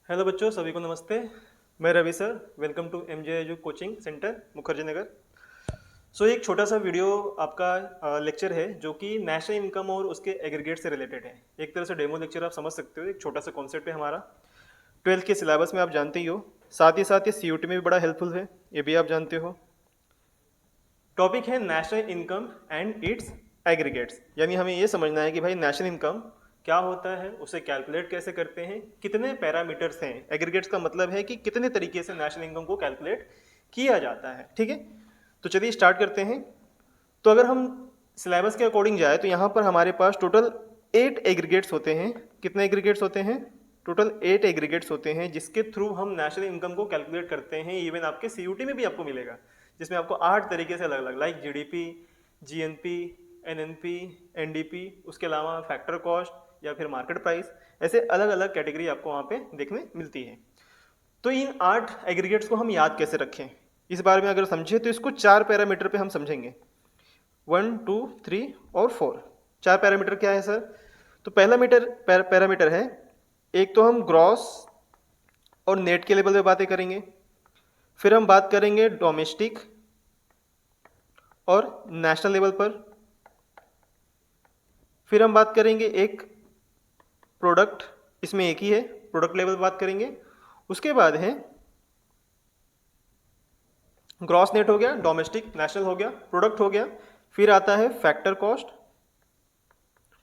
Hello बच्चों, सभी को नमस्ते। मैं Ravi sir, welcome to MJ edu coaching centre, Mukherjee Nagar. एक छोटा सा वीडियो आपका लेक्चर है जो कि नेशनल इनकम और उसके एग्रीगेट से रिलेटेड है। एक तरह से डेमो लेक्चर आप समझ सकते हो। एक छोटा सा कॉन्सेप्ट है हमारा 12th के सिलेबस में, आप जानते ही हो। साथ ही साथ ये सीयूटी में भी बड़ा हेल्पफुल है, ये भी आप जानते हो। टॉपिक है national income and it's aggregates, यानी हमें ये समझना है कि भाई नेशनल इनकम क्या होता है, उसे कैलकुलेट कैसे करते हैं, कितने पैरामीटर्स हैं। एग्रीगेट्स का मतलब है कि कितने तरीके से नेशनल इनकम को कैलकुलेट किया जाता है। ठीक है, तो चलिए स्टार्ट करते हैं। तो अगर हम सिलेबस के अकॉर्डिंग जाए तो यहाँ पर हमारे पास टोटल 8 एग्रीगेट्स होते हैं। कितने एग्रीगेट्स होते हैं? टोटल 8 एग्रीगेट्स होते हैं जिसके थ्रू हम नेशनल इनकम को कैलकुलेट करते हैं। इवन आपके सीयूटी में भी आपको मिलेगा, जिसमें आपको 8 तरीके से अलग अलग, like GDP, GNP, NNP, NDP, उसके अलावा फैक्टर कॉस्ट या फिर मार्केट प्राइस, ऐसे अलग अलग कैटेगरी आपको वहाँ पे देखने मिलती है। तो इन 8 एग्रीगेट्स को हम याद कैसे रखें, इस बारे में अगर समझे तो इसको 4 पैरामीटर पे हम समझेंगे। 1, 2, 3 और 4। 4 पैरामीटर क्या है सर? तो पहला पैरामीटर है, एक तो हम ग्रॉस और नेट के लेवल पे बातें करेंगे। फिर हम बात करेंगे डोमेस्टिक और नेशनल लेवल पर। फिर हम बात करेंगे एक प्रोडक्ट, इसमें एक ही है, प्रोडक्ट लेवल बात करेंगे। उसके बाद है ग्रॉस नेट हो गया, डोमेस्टिक नेशनल हो गया, प्रोडक्ट हो गया। फिर आता है फैक्टर कॉस्ट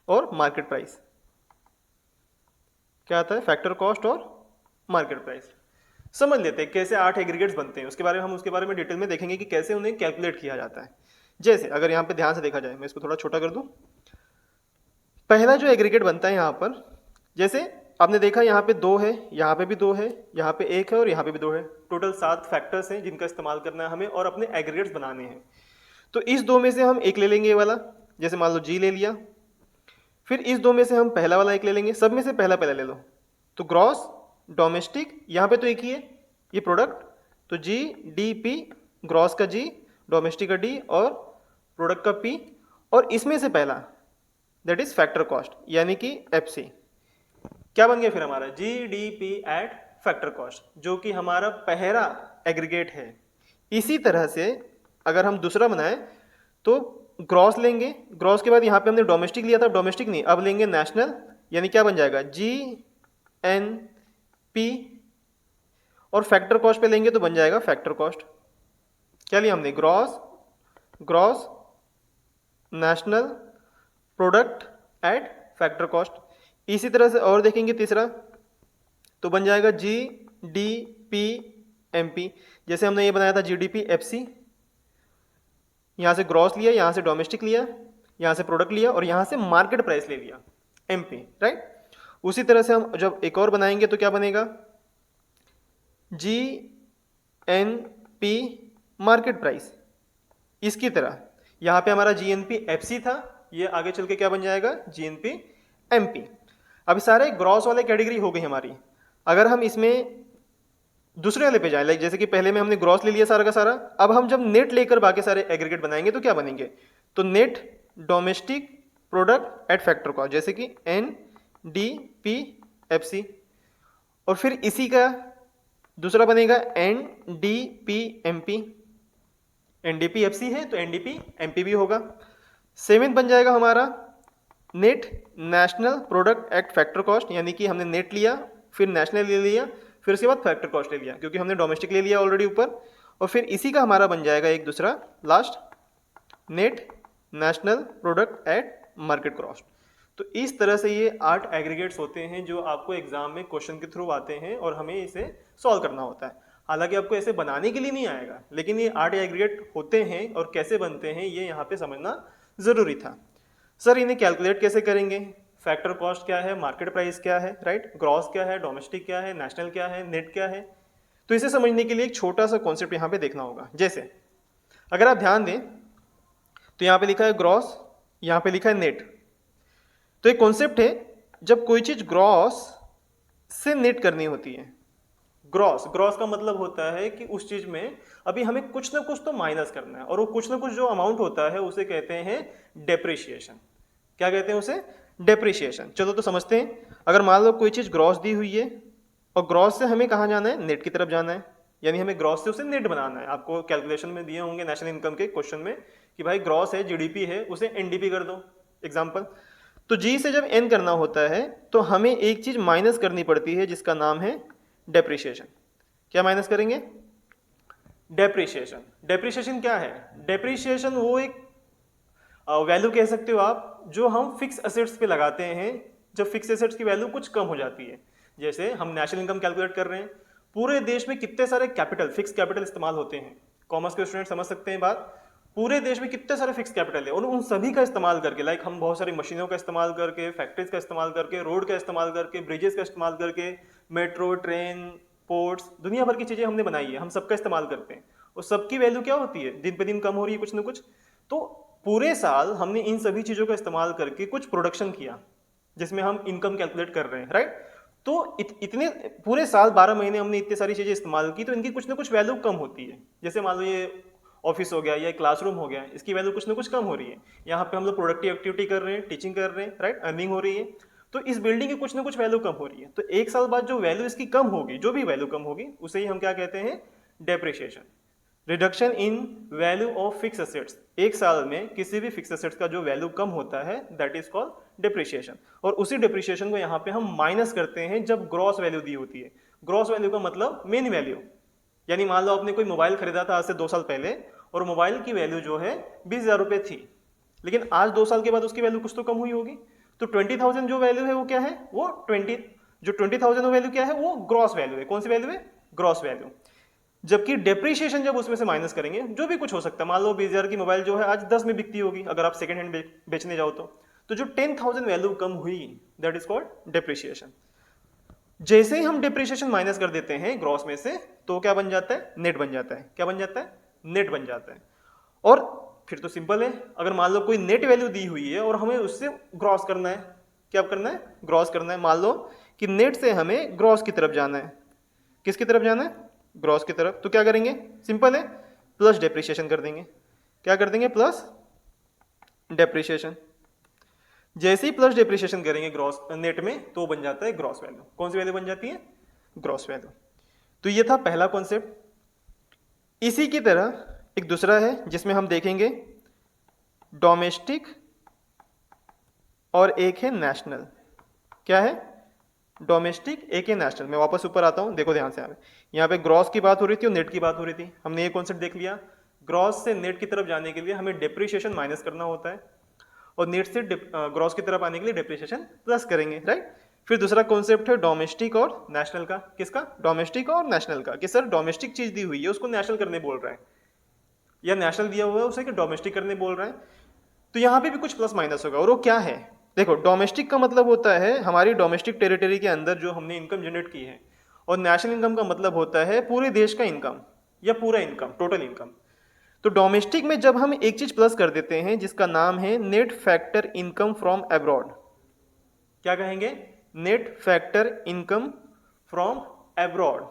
और मार्केट प्राइस। क्या आता है? फैक्टर कॉस्ट और मार्केट प्राइस। समझ लेते हैं कैसे 8 एग्रीगेट्स बनते हैं, उसके बारे में हम उसके बारे में डिटेल में देखेंगे कि कैसे उन्हें कैलकुलेट किया जाता है। जैसे अगर यहाँ पे ध्यान से देखा जाए, मैं इसको थोड़ा छोटा कर दूं। पहला जो एग्रीगेट बनता है यहाँ पर, जैसे आपने देखा यहाँ पे 2 है, यहाँ पे भी 2 है, यहाँ पे 1 है और यहाँ पे भी 2 है। टोटल 7 फैक्टर्स हैं जिनका इस्तेमाल करना है हमें और अपने एग्रीगेट्स बनाने हैं। तो इस 2 में से हम एक ले लेंगे, ये वाला। जैसे मान लो जी ले लिया। फिर इस 2 में से हम पहला वाला एक ले लेंगे, सब में से पहला पहला ले लो। तो ग्रॉस, डोमेस्टिक, यहाँ पे तो एक ही है, ये प्रोडक्ट, तो जी डी पी, ग्रॉस का जी, डोमेस्टिक का डी और प्रोडक्ट का पी। और इसमें से पहला दैट इज फैक्टर कॉस्ट, यानी कि एफ सी। क्या बन गया फिर हमारा? जी D P eight factor cost, जो कि हमारा पहला एग्रीगेट है। इसी तरह से अगर हम दूसरा बनाए तो ग्रॉस लेंगे, ग्रॉस के बाद यहाँ पे हमने डोमेस्टिक लिया था, डोमेस्टिक नहीं, अब लेंगे नेशनल, यानी क्या बन जाएगा? G N P. और फैक्टर कॉस्ट पे लेंगे तो बन जाएगा फैक्टर कॉस्ट। क्या लिया हमने? Gross, gross, national, product at factor cost. इसी तरह से और देखेंगे तीसरा, तो बन जाएगा G D P M P. जैसे हमने ये बनाया था G D P F C, यहाँ से ग्रॉस लिया, यहाँ से डोमेस्टिक लिया, यहाँ से प्रोडक्ट लिया और यहाँ से मार्केट प्राइस ले लिया, एम पी, राइट। उसी तरह से हम जब एक और बनाएंगे तो क्या बनेगा? G N P market price. इसकी तरह यहाँ पे हमारा जी एन पी एफ सी था, ये आगे चल के क्या बन जाएगा? G N P M P. अब सारे ग्रॉस वाले कैटेगरी हो गई हमारी। अगर हम इसमें दूसरे वाले पे जाए, लाइक जैसे कि पहले में हमने ग्रॉस ले लिया सारा का सारा, अब हम जब नेट लेकर बाकी सारे एग्रीगेट बनाएंगे तो क्या बनेंगे? तो net, domestic, product at factor cost, जैसे कि N D P F C. और फिर इसी का दूसरा बनेगा N D P M P. N D P F C है तो N D P M P भी होगा। सेवेंथ बन जाएगा हमारा net national product at factor cost, यानी कि हमने नेट लिया, फिर नेशनल ले लिया, फिर उसके बाद फैक्टर कॉस्ट ले लिया, क्योंकि हमने डोमेस्टिक ले लिया ऑलरेडी ऊपर। और फिर इसी का हमारा बन जाएगा एक दूसरा last, net national product eight market cost. तो इस तरह से ये 8 एग्रीगेट्स होते हैं जो आपको एग्जाम में क्वेश्चन के थ्रू आते हैं और हमें इसे सॉल्व करना होता है। हालांकि आपको ऐसे बनाने के लिए नहीं आएगा, लेकिन ये 8 एग्रीगेट होते हैं और कैसे बनते हैं ये यहाँ पे समझना ज़रूरी था। सर इन्हें कैलकुलेट कैसे करेंगे? फैक्टर कॉस्ट क्या है, मार्केट प्राइस क्या है, राइट, ग्रॉस क्या है, डोमेस्टिक क्या है, नेशनल क्या है, नेट क्या है। तो इसे समझने के लिए एक छोटा सा कॉन्सेप्ट यहाँ पे देखना होगा। जैसे अगर आप ध्यान दें तो यहाँ पे लिखा है ग्रॉस, यहाँ पे लिखा है नेट। तो एक कॉन्सेप्ट है, जब कोई चीज ग्रॉस से नेट करनी होती है। ग्रॉस, ग्रॉस का मतलब होता है कि उस चीज में अभी हमें कुछ ना कुछ तो माइनस करना है, और वो कुछ ना कुछ जो अमाउंट होता है उसे कहते हैं डेप्रिशिएशन। क्या कहते हैं उसे? डेप्रिशिएशन। चलो तो समझते हैं। अगर मान लो कोई चीज ग्रॉस दी हुई है और ग्रॉस से हमें कहाँ जाना है, नेट की तरफ जाना है, यानी हमें ग्रॉस से उसे नेट बनाना है। आपको कैलकुलेशन में दिए होंगे नेशनल इनकम के क्वेश्चन में कि भाई ग्रॉस है, जीडीपी है, उसे एनडीपी कर दो एग्जाम्पल। तो जी से जब एन करना होता है तो हमें एक चीज माइनस करनी पड़ती है जिसका नाम है डेप्रिशिएशन। क्या माइनस करेंगे, डेप्रिशिएशन। डेप्रिशिएशन क्या है, डेप्रिशिएशन वो एक वैल्यू कह सकते हो आप जो हम फिक्स एसेट्स पे लगाते हैं जब फिक्स एसेट्स की वैल्यू कुछ कम हो जाती है। जैसे हम नेशनल इनकम कैलकुलेट कर रहे हैं, पूरे देश में कितने सारे कैपिटल, फिक्स कैपिटल इस्तेमाल होते हैं। कॉमर्स के स्टूडेंट समझ सकते हैं बात, पूरे देश में कितने सारे फिक्स कैपिटल है और उन सभी का इस्तेमाल करके, लाइक हम बहुत सारी मशीनों का इस्तेमाल करके, फैक्ट्रीज का इस्तेमाल करके, रोड का इस्तेमाल करके, ब्रिजेस का इस्तेमाल करके, मेट्रो, ट्रेन, पोर्ट्स, दुनिया भर की चीजें हमने बनाई है, हम सबका इस्तेमाल करते हैं और सबकी वैल्यू क्या होती है, दिन पे दिन कम हो रही है कुछ ना कुछ। तो पूरे साल हमने इन सभी चीजों का इस्तेमाल करके कुछ प्रोडक्शन किया जिसमें हम इनकम कैलकुलेट कर रहे हैं, राइट। तो इतने पूरे साल 12 महीने हमने इतनी सारी चीजें इस्तेमाल की तो इनकी कुछ ना कुछ वैल्यू कम होती है। जैसे मान लो ये ऑफिस हो गया या क्लासरूम हो गया, इसकी वैल्यू कुछ ना कुछ कम हो रही है। यहाँ पे हम लोग प्रोडक्टिव एक्टिविटी कर रहे हैं, टीचिंग कर रहे हैं, राइट, अर्निंग हो रही है, तो इस बिल्डिंग की कुछ ना कुछ वैल्यू कम हो रही है। तो एक साल बाद जो वैल्यू इसकी कम होगी, जो भी वैल्यू कम होगी, उसे ही हम क्या कहते हैं, depreciation, reduction in value of fix assets. एक साल में किसी भी फिक्स एसेट्स का जो वैल्यू कम होता है दैट इज कॉल्ड डेप्रिशिएशन। और उसी डेप्रिशिएशन को यहाँ पे हम माइनस करते हैं जब ग्रॉस वैल्यू दी होती है। ग्रॉस वैल्यू का मतलब मेन वैल्यू, यानी मान लो आपने कोई मोबाइल खरीदा था आज से 2 साल पहले और मोबाइल की वैल्यू जो है 20,000 रुपये थी, लेकिन आज 2 साल के बाद उसकी वैल्यू कुछ तो कम हुई होगी। तो 20,000 जो वैल्यू है वो क्या है, वो 20,000 वैल्यू क्या है, वो ग्रॉस वैल्यू है। कौन सी वैल्यू है, ग्रॉस वैल्यू। जबकि डेप्रिशिएशन जब उसमें से माइनस करेंगे, जो भी कुछ हो सकता है, मान लो 20,000 की मोबाइल जो है आज 10 में बिकती होगी अगर आप सेकंड हैंड बेचने जाओ तो जो 10,000 वैल्यू कम हुई दैट इज कॉल्ड डेप्रिशिएशन। जैसे ही हम डेप्रिशिएशन माइनस कर देते हैं ग्रॉस में से तो क्या बन जाता है, नेट बन जाता है। क्या बन जाता है, नेट बन जाता है। और फिर तो सिंपल है, अगर मान लो कोई नेट वैल्यू दी हुई है और हमें उससे ग्रॉस करना है, क्या करना है, ग्रॉस करना है। मान लो कि नेट से हमें ग्रॉस की तरफ जाना है, किसकी तरफ जाना है, ग्रॉस की तरफ। तो क्या करेंगे, सिंपल है, प्लस डेप्रिशिएशन कर देंगे। क्या कर देंगे, प्लस डेप्रिशिएशन। जैसे ही प्लस डेप्रिशिएशन करेंगे ग्रॉस नेट में तो बन जाता है ग्रॉस वैल्यू। कौन सी वैल्यू बन जाती है, ग्रॉस वैल्यू। तो ये था पहला कॉन्सेप्ट। इसी की तरह एक दूसरा है जिसमें हम देखेंगे डोमेस्टिक और एक है नेशनल। क्या है, डोमेस्टिक, एक है नेशनल। मैं वापस ऊपर आता हूं, देखो ध्यान से। यहाँ पे ग्रॉस की बात हो रही थी और नेट की बात हो रही थी। हमने ये कॉन्सेप्ट देख लिया, ग्रॉस से नेट की तरफ जाने के लिए हमें डेप्रिशिएशन माइनस करना होता है और नेट से ग्रॉस की तरफ आने के लिए डेप्रिशिएशन प्लस करेंगे, राइट। फिर दूसरा कॉन्सेप्ट है डोमेस्टिक और नेशनल का। किसका, डोमेस्टिक और नेशनल का। कि सर डोमेस्टिक चीज दी हुई है उसको नेशनल करने बोल रहा है, या नेशनल दिया हुआ है उसे कि डोमेस्टिक करने बोल रहा है। तो यहाँ पे भी कुछ प्लस माइनस होगा। और वो क्या है, देखो डोमेस्टिक का मतलब होता है हमारी डोमेस्टिक टेरिटरी के अंदर जो हमने इनकम जनरेट की है, और नेशनल इनकम का मतलब होता है पूरे देश का इनकम या पूरा इनकम, टोटल इनकम। तो डोमेस्टिक में जब हम एक चीज प्लस कर देते हैं जिसका नाम है net factor income from abroad. क्या कहेंगे, net factor income from abroad,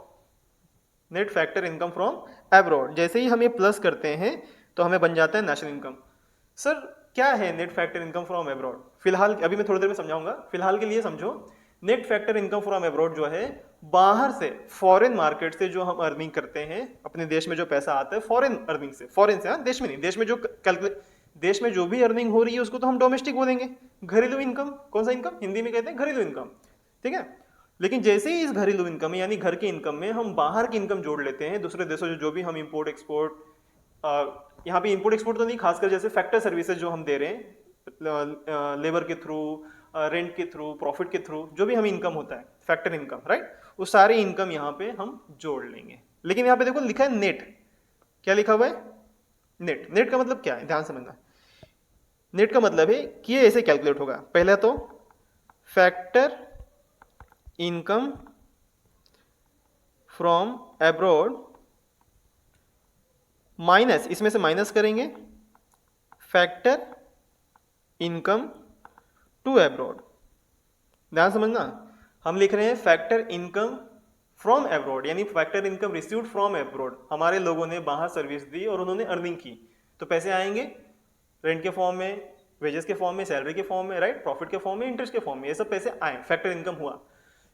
net factor income from abroad. जैसे ही हम ये प्लस करते हैं तो हमें बन जाता है नेशनल इनकम। सर क्या है net factor income from abroad, फिलहाल अभी मैं थोड़ी देर में समझाऊंगा, फिलहाल के लिए समझो। Net factor income from abroad जो है बाहर से, फॉरेन मार्केट से जो हम अर्निंग करते हैं, अपने देश में जो पैसा आता है फॉरेन अर्निंग से, फॉरेन से, देश में नहीं, देश में जो देश में जो भी अर्निंग हो रही है उसको तो हम डोमेस्टिक बोलेंगे, घरेलू इनकम। कौन सा इनकम, हिंदी में कहते हैं घरेलू इनकम, ठीक है। लेकिन जैसे ही इस घरेलू इनकम में यानी घर की इनकम में हम बाहर की इनकम जोड़ लेते हैं, दूसरे देशों से जो भी हम इंपोर्ट एक्सपोर्ट, यहाँ पे इंपोर्ट एक्सपोर्ट तो नहीं, खासकर जैसे फैक्टर सर्विसेज जो हम दे रहे हैं लेबर के थ्रू, रेंट के थ्रू, प्रॉफिट के थ्रू, जो भी हमें इनकम होता है फैक्टर इनकम, राइट, वो सारी इनकम यहाँ पे हम जोड़ लेंगे। लेकिन यहाँ पे देखो लिखा है नेट। क्या लिखा हुआ है, नेट। नेट का मतलब क्या है, ध्यान समझना। नेट का मतलब है कि ये ऐसे कैलकुलेट होगा। पहला तो factor income from abroad minus, इसमें से माइनस करेंगे फैक्टर इनकम टू अब्रॉड। ध्यान समझना, हम लिख रहे हैं फैक्टर इनकम फ्रॉम अब्रॉड, यानी factor income received from abroad. हमारे लोगों ने बाहर सर्विस दी और उन्होंने अर्निंग की, तो पैसे आएंगे रेंट के फॉर्म में, वेजेस के फॉर्म में, सैलरी के फॉर्म में, राइट, प्रॉफिट के फॉर्म में, इंटरेस्ट के फॉर्म में, ये सब पैसे आए, फैक्टर इनकम हुआ।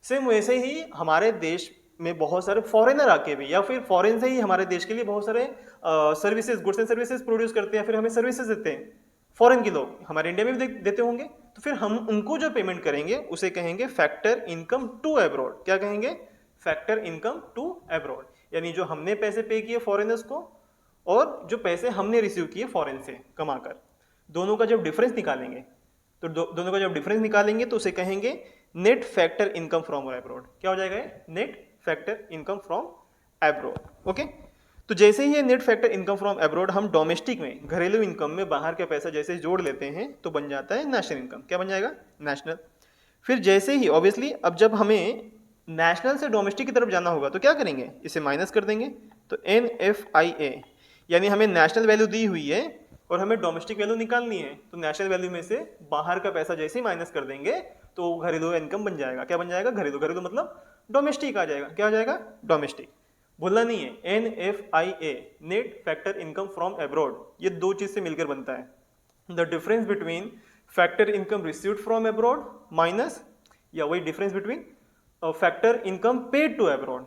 सेम वैसे ही हमारे देश में बहुत सारे फॉरेनर आके भी या फिर फॉरेन से ही हमारे देश के लिए बहुत सारे services, goods and services produce करते हैं, फिर हमें सर्विसेज देते हैं। फॉरेन के लोग हमारे इंडिया में भी देते होंगे, तो फिर हम उनको जो पेमेंट करेंगे उसे कहेंगे फैक्टर इनकम टू अब्रॉड। क्या कहेंगे? Factor income to abroad. यानी जो हमने पैसे पे किए फॉरेनर्स को और जो पैसे हमने रिसीव किए फॉरेन से कमाकर, दोनों का जब डिफरेंस निकालेंगे तो दोनों का जब डिफरेंस निकालेंगे तो उसे कहेंगे net factor income from abroad. क्या हो जाएगा? Net factor income from abroad. Okay, तो जैसे ही ये net factor income from abroad हम डोमेस्टिक में, घरेलू इनकम में बाहर का पैसा जैसे जोड़ लेते हैं तो बन जाता है नेशनल इनकम। क्या बन जाएगा? नेशनल। फिर जैसे ही ऑब्वियसली अब जब हमें नेशनल से डोमेस्टिक की तरफ जाना होगा तो क्या करेंगे? इसे माइनस कर देंगे। तो NFIA, यानी हमें नेशनल वैल्यू दी हुई है और हमें डोमेस्टिक वैल्यू निकालनी है, तो नेशनल वैल्यू में से बाहर का पैसा जैसे ही माइनस कर देंगे तो घरेलू इनकम बन जाएगा। क्या बन जाएगा? घरेलू। घरेलू मतलब डोमेस्टिक आ जाएगा। क्या आ जाएगा? डोमेस्टिक। भूलना नहीं है, NFIA, net factor income from abroad, ये दो चीज से मिलकर बनता है। The difference between factor income received from abroad minus, या वही difference between factor income paid to abroad.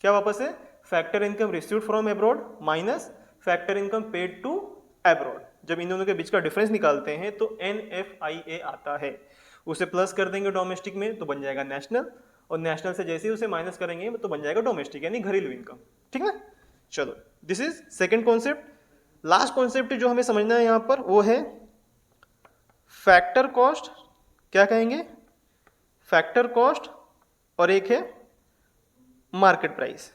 क्या वापस है? Factor income received from abroad minus factor income paid to abroad. जब इन दोनों के बीच का डिफरेंस निकालते हैं तो NFIA आता है, उसे प्लस कर देंगे डोमेस्टिक में तो बन जाएगा नेशनल, और नेशनल से जैसे ही उसे माइनस करेंगे तो बन जाएगा डोमेस्टिक, यानी घरेलू इनकम। ठीक ना? चलो, this is second concept. Last concept जो हमें समझना है यहां पर वो है फैक्टर कॉस्ट। क्या कहेंगे? फैक्टर कॉस्ट, और एक है मार्केट प्राइस।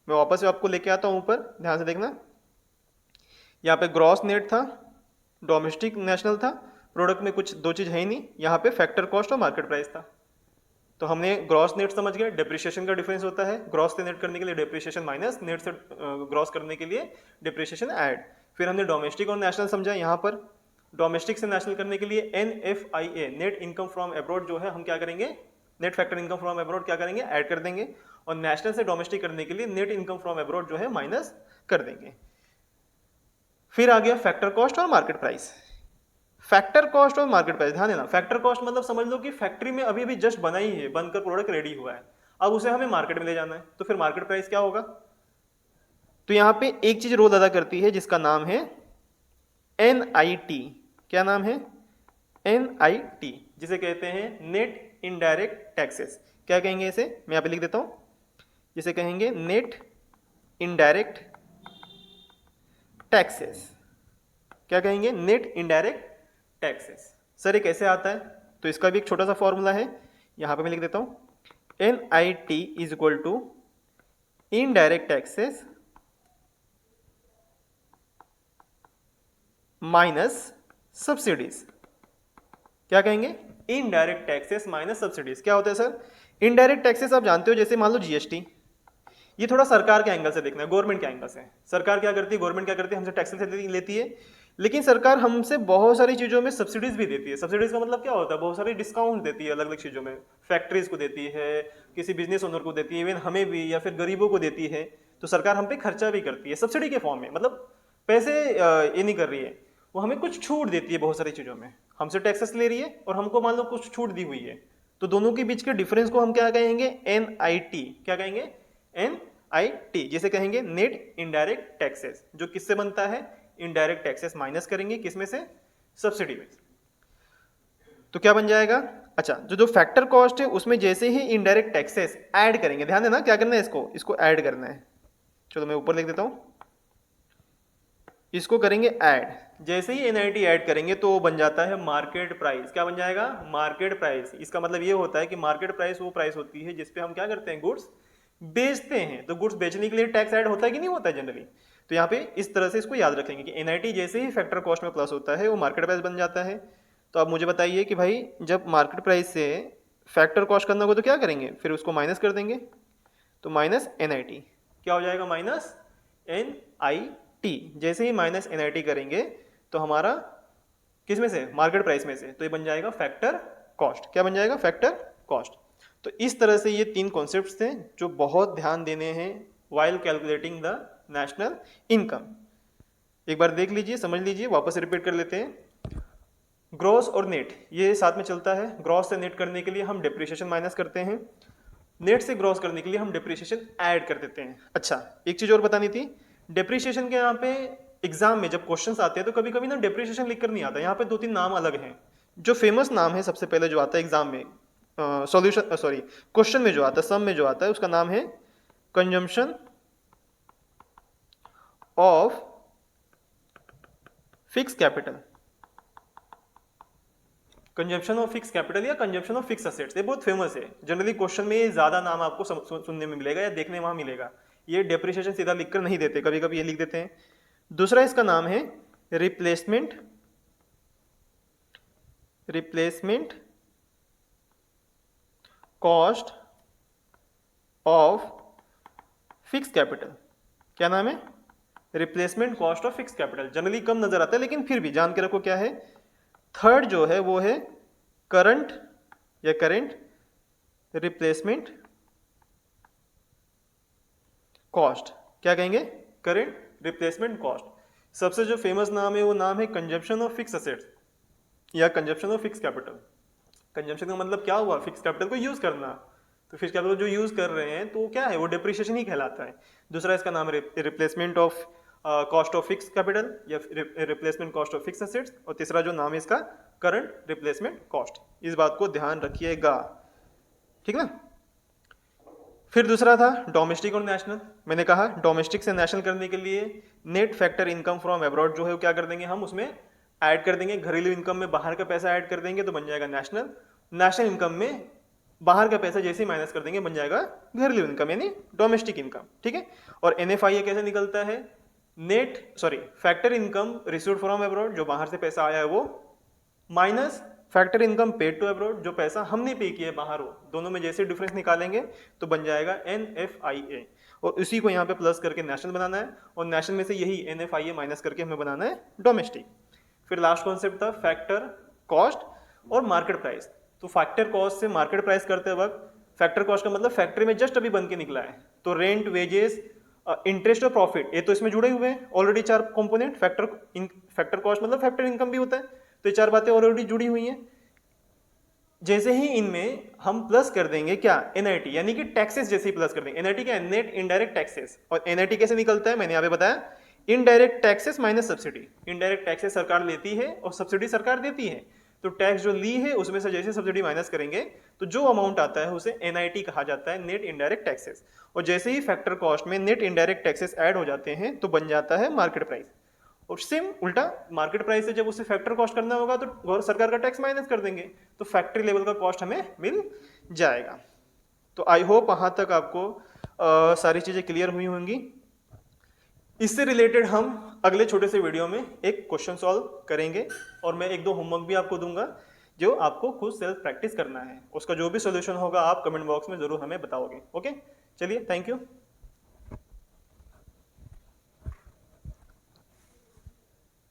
मैं वापस से आपको लेके आता हूं ऊपर, ध्यान से देखना। यहाँ पे ग्रॉस नेट था, डोमेस्टिक नेशनल था, प्रोडक्ट में कुछ दो चीज है ही नहीं। यहाँ पे फैक्टर कॉस्ट और मार्केट प्राइस था। तो हमने ग्रॉस नेट समझ गए, डेप्रिसिएशन का डिफरेंस होता है, ग्रॉस से नेट करने के लिए डेप्रिसिएशन माइनस, नेट से ग्रॉस करने के लिए डेप्रिसिएशन ऐड। फिर हमने डोमेस्टिक और नेशनल समझा। यहाँ पर डोमेस्टिक से नेशनल करने के लिए NFIA, net income from abroad जो है हम क्या करेंगे? Net factor income from abroad क्या करेंगे? ऐड कर देंगे। और नेशनल से डोमेस्टिक करने के लिए नेट इनकम फ्रॉम अब्रॉड जो है माइनस कर देंगे। फिर आ गया फैक्टर कॉस्ट और मार्केट प्राइस। फैक्टर कॉस्ट और मार्केट प्राइस, ध्यान देना, फैक्टर कॉस्ट मतलब समझ लो कि फैक्ट्री में अभी अभी जस्ट बना ही है, बनकर प्रोडक्ट रेडी हुआ है, अब उसे हमें मार्केट में ले जाना है, तो फिर मार्केट प्राइस क्या होगा? तो यहां पे एक चीज रोल अदा करती है जिसका नाम है NIT। क्या नाम है? NIT, जिसे कहते हैं नेट इनडायरेक्ट टैक्सेस। क्या कहेंगे इसे? मैं यहां पे लिख देता हूं, जिसे कहेंगे नेट इनडायरेक्ट टैक्सेस। क्या कहेंगे? Net indirect taxes. सर ये कैसे आता है? तो इसका भी एक छोटा सा फॉर्मूला है, यहां पे मैं लिख देता हूं। NIT is equal to indirect taxes minus subsidies. क्या कहेंगे? Indirect taxes minus subsidies. क्या होता है सर? इनडायरेक्ट टैक्सेस आप जानते हो, जैसे मान लो GST, ये थोड़ा सरकार के एंगल से देखना है, गवर्नमेंट के एंगल से। सरकार क्या करती है, गवर्नमेंट क्या करती है? हमसे टैक्सेस लेती है, लेकिन सरकार हमसे बहुत सारी चीजों में सब्सिडीज भी देती है। सब्सिडीज का मतलब क्या होता है? बहुत सारे डिस्काउंट देती है अलग अलग चीजों में, फैक्ट्रीज को देती है, किसी बिजनेस ओनर को देती है, इवन हमें भी, या फिर गरीबों को देती है। तो सरकार हम पे खर्चा भी करती है सब्सिडी के फॉर्म में, मतलब पैसे ये नहीं कर रही है, वो हमें कुछ छूट देती है बहुत सारी चीजों में। हमसे टैक्सेस ले रही है और हमको मान लो कुछ छूट दी हुई है, तो दोनों के बीच के डिफरेंस को हम क्या कहेंगे? NIT। क्या कहेंगे? NIT, जिसे कहेंगे नेट इनडायरेक्ट टैक्सेस। जो किससे बनता है? इनडायरेक्ट टैक्सेस माइनस करेंगे, किसमें से? सब्सिडी में। तो क्या बन जाएगा? अच्छा, जो फैक्टर कॉस्ट है उसमें जैसे ही इनडायरेक्ट टैक्सेस ऐड करेंगे, ध्यान देना क्या करना है, इसको ऐड करना है। चलो मैं ऊपर लिख देता हूं, इसको करेंगे ऐड। जैसे ही NIT ऐड करेंगे तो बन जाता है मार्केट प्राइस। क्या बन जाएगा? Market price. इसका मतलब ये होता है कि मार्केट प्राइस वो प्राइस होती है जिसपे हम क्या करते हैं? गुड्स बेचते हैं। तो गुड्स बेचने के लिए टैक्स ऐड होता है कि नहीं होता है जनरली? तो यहाँ पे इस तरह से इसको याद रखेंगे कि NIT जैसे ही फैक्टर कॉस्ट में प्लस होता है वो मार्केट प्राइस बन जाता है। तो आप मुझे बताइए कि भाई जब मार्केट प्राइस से फैक्टर कॉस्ट करना होगा तो क्या करेंगे? फिर उसको माइनस कर देंगे, तो माइनस NIT। क्या हो जाएगा? Minus NIT। जैसे ही माइनस NIT करेंगे तो हमारा किस में से? मार्केट प्राइस में से, तो ये बन जाएगा फैक्टर कॉस्ट। क्या बन जाएगा? Factor cost. तो इस तरह से ये तीन कॉन्सेप्ट्स थे जो बहुत ध्यान देने हैं while calculating the national income. एक बार देख लीजिए, समझ लीजिए, वापस रिपीट कर लेते हैं। ग्रॉस और नेट ये साथ में चलता है। ग्रॉस से नेट करने के लिए हम डिप्रिसिएशन माइनस करते हैं, नेट से ग्रॉस करने के लिए हम डिप्रिसिएशन ऐड कर देते हैं। अच्छा, एक चीज़ और बतानी थी, डिप्रिसिएशन के यहाँ पे एग्जाम में जब क्वेश्चंस आते हैं तो कभी कभी ना डिप्रिसिएशन लिख कर नहीं आता, यहाँ पे 2-3 नाम अलग हैं। जो फेमस नाम है सबसे पहले जो आता है एग्जाम में, सॉल्यूशन सॉरी क्वेश्चन में जो आता है, सम में जो आता है, उसका नाम है consumption of fix capital, consumption of fix capital या कंजम्पशन ऑफ फिक्स असेट्स। ये बहुत फेमस है, जनरली क्वेश्चन में ये ज्यादा नाम आपको सुनने में मिलेगा या देखने वहां मिलेगा। ये डेप्रिसिएशन सीधा लिखकर नहीं देते, कभी कभी ये लिख देते हैं। दूसरा इसका नाम है replacement cost of fix capital. क्या नाम है? Replacement cost of fix capital. Generally कम नजर आता है लेकिन फिर भी जान के रखो क्या है। थर्ड जो है वो है करंट रिप्लेसमेंट कॉस्ट। क्या कहेंगे? Current replacement cost. सबसे जो फेमस नाम है वो नाम है कंजम्पशन ऑफ फिक्स असेट्स या consumption of fix capital. Consumption का मतलब क्या हुआ? फिक्स कैपिटल को यूज करना। तो फिक्स कैपिटल जो यूज कर रहे हैं तो क्या है, वो डिप्रिसिएशन ही कहलाता है। दूसरा इसका नाम है replacement of cost of fix capital या replacement cost of fix assets. और तीसरा जो नाम है इसका करंट रिप्लेसमेंट कॉस्ट। इस बात को ध्यान रखिएगा, ठीक ना। फिर दूसरा था डोमेस्टिक और नेशनल। मैंने कहा डोमेस्टिक से नेशनल करने के लिए net factor income from abroad जो है वो क्या कर देंगे, हम उसमें ऐड कर देंगे। घरेलू इनकम में बाहर का पैसा ऐड कर देंगे तो बन जाएगा नेशनल। नेशनल इनकम में बाहर का पैसा जैसे ही माइनस कर देंगे बन जाएगा घरेलू इनकम यानी डोमेस्टिक इनकम, ठीक है। और NFI कैसे निकलता है? Factor income received from abroad, जो बाहर से पैसा आया है वो, minus factor income paid to abroad, जो पैसा हमने पे किया है बाहर हो। दोनों में जैसे डिफरेंस निकालेंगे तो बन जाएगा NFIA। और उसी को यहाँ पे प्लस करके नेशनल बनाना है और नेशनल में से यही NFIA माइनस करके हमें बनाना है डोमेस्टिक। फिर लास्ट कॉन्सेप्ट था फैक्टर कॉस्ट और मार्केट प्राइस। तो फैक्टर कॉस्ट से मार्केट प्राइस करते वक्त, फैक्टर कॉस्ट का मतलब फैक्ट्री में जस्ट अभी बन के निकला है तो रेंट, वेजेस, इंटरेस्ट और प्रॉफिट ये तो इसमें जुड़े हुए हैं ऑलरेडी। 4 कंपोनेंट फैक्टर कॉस्ट मतलब फैक्टर इनकम भी होता है, तो ये 4 बातें ऑलरेडी जुड़ी हुई हैं। जैसे ही इनमें हम प्लस कर देंगे क्या, NIT यानी कि टैक्सेस जैसे ही प्लस कर देंगे। NIT क्या है? Net indirect taxes. और NIT कैसे निकलता है मैंने यहाँ पे बताया, indirect taxes minus subsidy. Indirect taxes सरकार लेती है और सब्सिडी सरकार देती है, तो टैक्स जो ली है उसमें से जैसे सब्सिडी माइनस करेंगे तो जो अमाउंट आता है उसे NIT कहा जाता है, नेट इनडायरेक्ट टैक्सेस। और जैसे ही फैक्टर कॉस्ट में नेट इनडायरेक्ट टैक्सेस ऐड हो जाते हैं तो बन जाता है मार्केट प्राइस। और सेम उल्टा, मार्केट प्राइस से जब उसे फैक्टर कॉस्ट करना होगा तो सरकार का टैक्स माइनस कर देंगे तो फैक्ट्री लेवल का कॉस्ट हमें मिल जाएगा। तो आई होप वहां तक आपको सारी चीजें क्लियर हुई होंगी। इससे रिलेटेड हम अगले छोटे से वीडियो में एक क्वेश्चन सॉल्व करेंगे और मैं 1-2 होमवर्क भी आपको दूंगा जो आपको खुद सेल्फ प्रैक्टिस करना है। उसका जो भी सॉल्यूशन होगा आप कमेंट बॉक्स में जरूर हमें बताओगे। ओके, चलिए, थैंक यू।